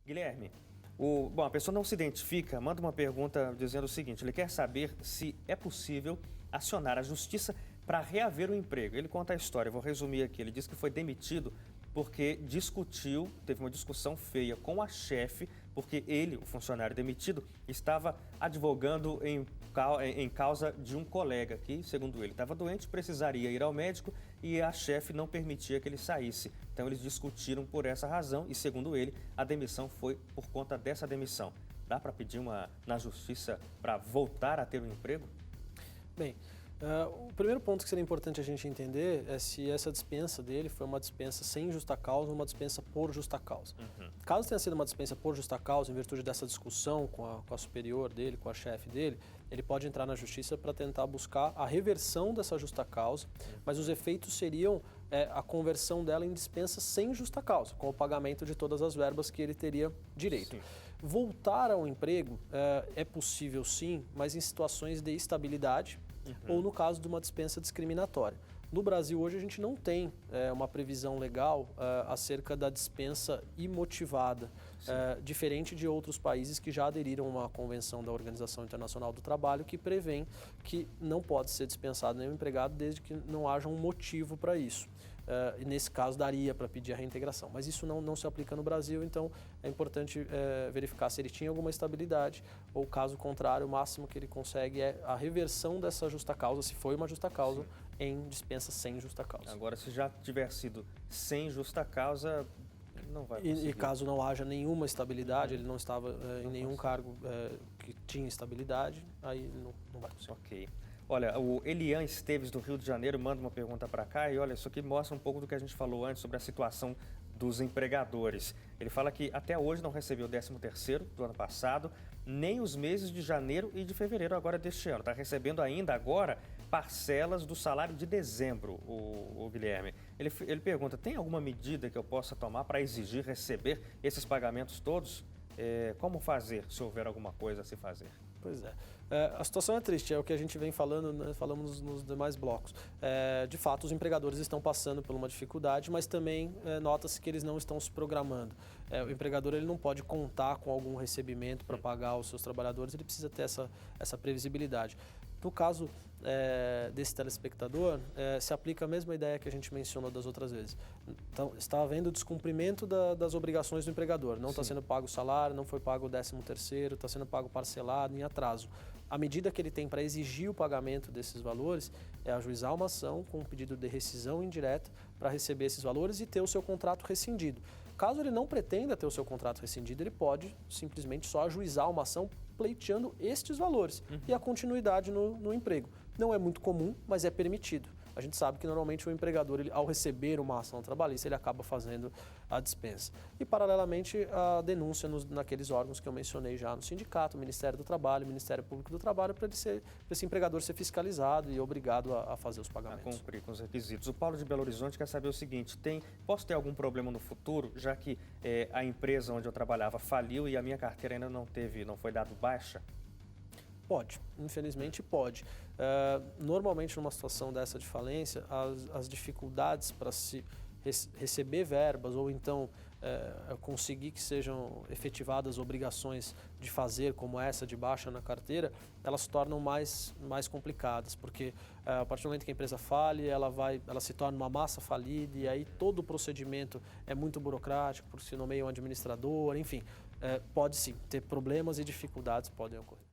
Guilherme, a pessoa não se identifica, manda uma pergunta dizendo o seguinte: ele quer saber se é possível acionar a justiça para reaver o emprego. Ele conta a história, eu vou resumir aqui. Ele diz que foi demitido porque teve uma discussão feia com a chefe, porque ele, o funcionário demitido, estava advogando em causa de um colega que, segundo ele, estava doente, precisaria ir ao médico e a chefe não permitia que ele saísse. Então eles discutiram por essa razão e, segundo ele, a demissão foi por conta dessa demissão. Dá para pedir na justiça para voltar a ter um emprego? Bem, o primeiro ponto que seria importante a gente entender é se essa dispensa dele foi uma dispensa sem justa causa ou uma dispensa por justa causa. Caso tenha sido uma dispensa por justa causa, em virtude dessa discussão com a superior dele, com a chefe dele, ele pode entrar na justiça para tentar buscar a reversão dessa justa causa, mas os efeitos seriam a conversão dela em dispensa sem justa causa, com o pagamento de todas as verbas que ele teria direito. Sim. Voltar ao emprego é possível sim, mas em situações de estabilidade, ou no caso de uma dispensa discriminatória. No Brasil hoje a gente não tem uma previsão legal acerca da dispensa imotivada, diferente de outros países que já aderiram a uma convenção da Organização Internacional do Trabalho que prevê que não pode ser dispensado nenhum empregado desde que não haja um motivo para isso. E nesse caso daria para pedir a reintegração, mas isso não se aplica no Brasil, então é importante verificar se ele tinha alguma estabilidade ou, caso contrário, o máximo que ele consegue é a reversão dessa justa causa, se foi uma justa causa, sim, em dispensa sem justa causa. Agora, se já tiver sido sem justa causa, não vai conseguir. E caso não haja nenhuma estabilidade, ele não estava em nenhum cargo que tinha estabilidade, aí ele não vai conseguir. Ok. Olha, o Elian Esteves, do Rio de Janeiro, manda uma pergunta para cá e olha, isso aqui mostra um pouco do que a gente falou antes sobre a situação dos empregadores. Ele fala que até hoje não recebeu o 13º do ano passado, nem os meses de janeiro e de fevereiro agora deste ano. Está recebendo ainda agora parcelas do salário de dezembro, o Guilherme. Ele pergunta, tem alguma medida que eu possa tomar para exigir receber esses pagamentos todos? Como fazer, se houver alguma coisa a se fazer? Pois é. A situação é triste, é o que a gente vem falando, né, falamos nos demais blocos. De fato, os empregadores estão passando por uma dificuldade, mas também nota-se que eles não estão se programando. O empregador ele não pode contar com algum recebimento para pagar os seus trabalhadores, ele precisa ter essa previsibilidade. No caso desse telespectador, se aplica a mesma ideia que a gente mencionou das outras vezes. Então, está havendo descumprimento das obrigações do empregador. Não está sendo pago o salário, não foi pago o 13º, está sendo pago parcelado, em atraso. A medida que ele tem para exigir o pagamento desses valores é ajuizar uma ação com um pedido de rescisão indireta para receber esses valores e ter o seu contrato rescindido. Caso ele não pretenda ter o seu contrato rescindido, ele pode simplesmente só ajuizar uma ação pleiteando estes valores e a continuidade no emprego. Não é muito comum, mas é permitido. A gente sabe que normalmente o empregador, ao receber uma ação trabalhista, ele acaba fazendo a dispensa. E, paralelamente, a denúncia naqueles órgãos que eu mencionei já no sindicato, Ministério do Trabalho, Ministério Público do Trabalho, para esse empregador ser fiscalizado e obrigado a fazer os pagamentos. A cumprir com os requisitos. O Paulo de Belo Horizonte quer saber o seguinte, posso ter algum problema no futuro, já que a empresa onde eu trabalhava faliu e a minha carteira ainda não foi dado baixa? Pode, infelizmente pode. Normalmente, numa situação dessa de falência, as dificuldades para se receber verbas ou então conseguir que sejam efetivadas obrigações de fazer, como essa de baixa na carteira, elas se tornam mais complicadas, porque a partir do momento que a empresa fale, ela se torna uma massa falida e aí todo o procedimento é muito burocrático, porque se nomeia um administrador, enfim, pode sim, ter problemas e dificuldades podem ocorrer.